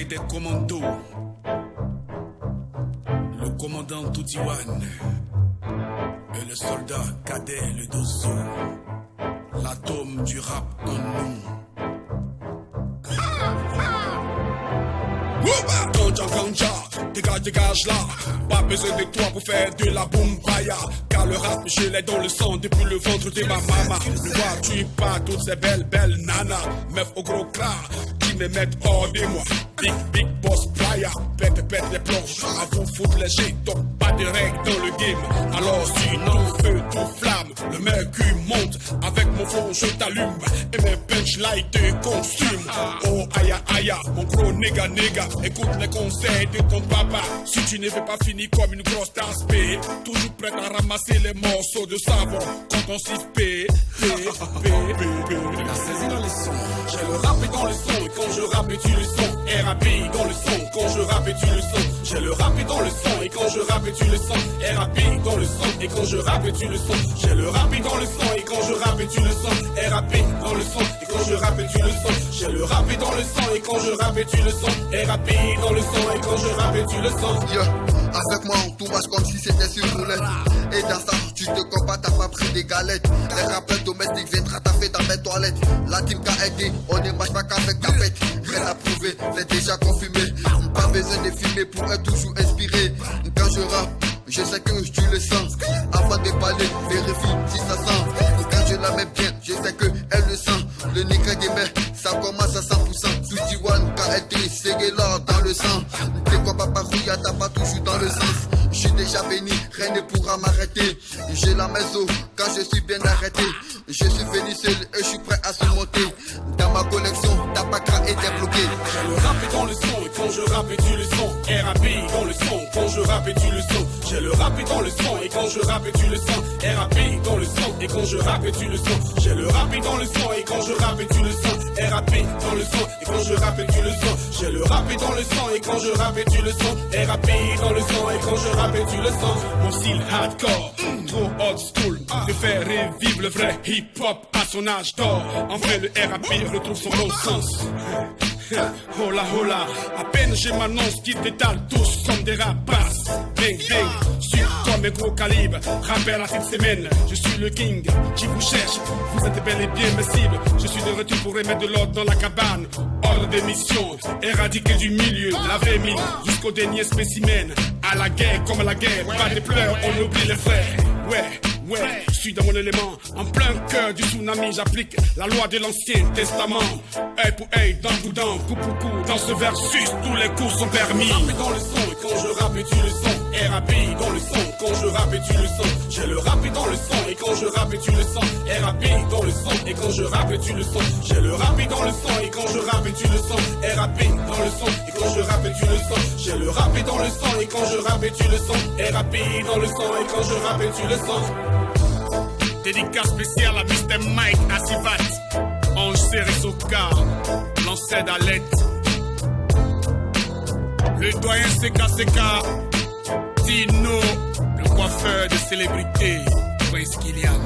des commandos. Le commandant Toutiwan et le soldat cadet le Dosso. L'atome du rap en nous. Ganja, dégage là. Pas besoin de toi pour faire de la bombaya. Car le rap, je l'ai dans le sang depuis le ventre de ma maman. Ne vois-tu pas toutes ces belles nanas, meufs au gros cras qui me mettent hors de moi. Big boss playa, pète les planches. À vous foutre les jetons, pas de règles dans le game. Alors si tout feu, tout flamme, le mercure monte. Avec mon flow, je t'allume et mes punchlines te consument. Oh aïe, mon gros nègre, écoute les conseils de ton papa. Si tu ne veux pas finir comme une grosse tasse P, toujours prête à ramasser les morceaux de savon quand on siffle P. La saisie dans les sons, j'ai le rap dans le son. Et quand je rappe et tu le sens, RAP dans le son. Quand je rappe et tu le sens, j'ai le rap dans le son. Et quand je rappe et tu le sens, RAP dans le son. Et quand je rappe et tu le sens, j'ai le rap dans le son. Et quand je rappe et tu le sens, RAP dans le son. Et quand je rappe et tu le sens, j'ai le rap dans le son. Et quand je rappe et tu le sens, RAP dans le son. Et quand je rappe et tu le sens. Avec moi on tout marche comme si c'était sur roulette. Et dans ça tu te combats, t'as pas pris des galettes. Les rappeurs domestiques viennent rataffer dans mes toilettes. La team KLD, on ne marche pas qu'avec ta pète. Rien à prouver, c'est déjà confirmé. Pas besoin de filmer pour être toujours inspiré. Quand je rappe, je sais que tu le sens. Avant de parler, vérifie si ça sent. Quand je la mets bien, je sais que elle le sent. Le nègre des mers, ça commence à 100%. Toutiwan, KLT, c'est là dans le sang. T'es quoi papa Rouya, t'as pas toujours dans le sens. Je suis déjà béni, rien ne pourra m'arrêter. J'ai la maison quand je suis bien arrêté. Je suis venu seul et je suis prêt à surmonter. Dans ma collection, t'as pas qu'à être bloqué. J'ai le rap dans le son et quand je rappe et tu le sens. RAP dans le son, quand je rappe et tu le sens. J'ai le rap dans le son et quand je rappe et tu le sens. RAP dans le son et quand je rappe et tu le sens. J'ai le rap dans le son et quand je rappe et tu le sens. RAP dans le son et quand je rappe et tu le sens. J'ai le rap dans le son et quand je rappe et tu le sens. RAP dans le son et quand je rappe et tu le sens. Mon style hardcore, trop old school, de faire revivre le vrai hip-hop à son âge d'or. Enfin le RAP retrouve son bon sens. Hola hola, à peine j'ai m'annonce qui détale tous comme des rapaces. Bang bang, sur comme un gros calibre. Rappel à cette semaine, je suis le king qui vous cherche. Vous êtes bel et bien mes cibles. Je suis de retour pour remettre de l'ordre dans la cabane. Ordre de mission, éradiquer du milieu la vraie mine jusqu'au dernier spécimen. À la guerre comme à la guerre, pas de pleurs, on oublie les frères. Ouais, je suis dans mon élément. En plein cœur du tsunami, j'applique la loi de l'ancien testament. Œil pour œil, dent pour dent, coup pour coup. Dans ce versus, tous les coups sont permis. Rappe dans le son, et quand je rappe et tu le sens. RAP dans le son, quand je rappe et tu le sens. J'ai le rap dans le son, et quand je rappe et tu le sens. RAP dans le son, et quand je rappe et tu le sens. J'ai le rap dans le son, et quand je rappe et tu le sens. RAP dans le son, et quand je rappe et tu le sens. J'ai le rap dans le son, et quand je rappe et tu le sens. RAP dans le son, et quand je rappe et tu le sens. Dédicace spéciale à Mr. Mike Asivat, Ange Serisoka, l'ancêtre d'Alette, le doyen CKCK, Tino, le coiffeur de célébrité, Prince Kylian.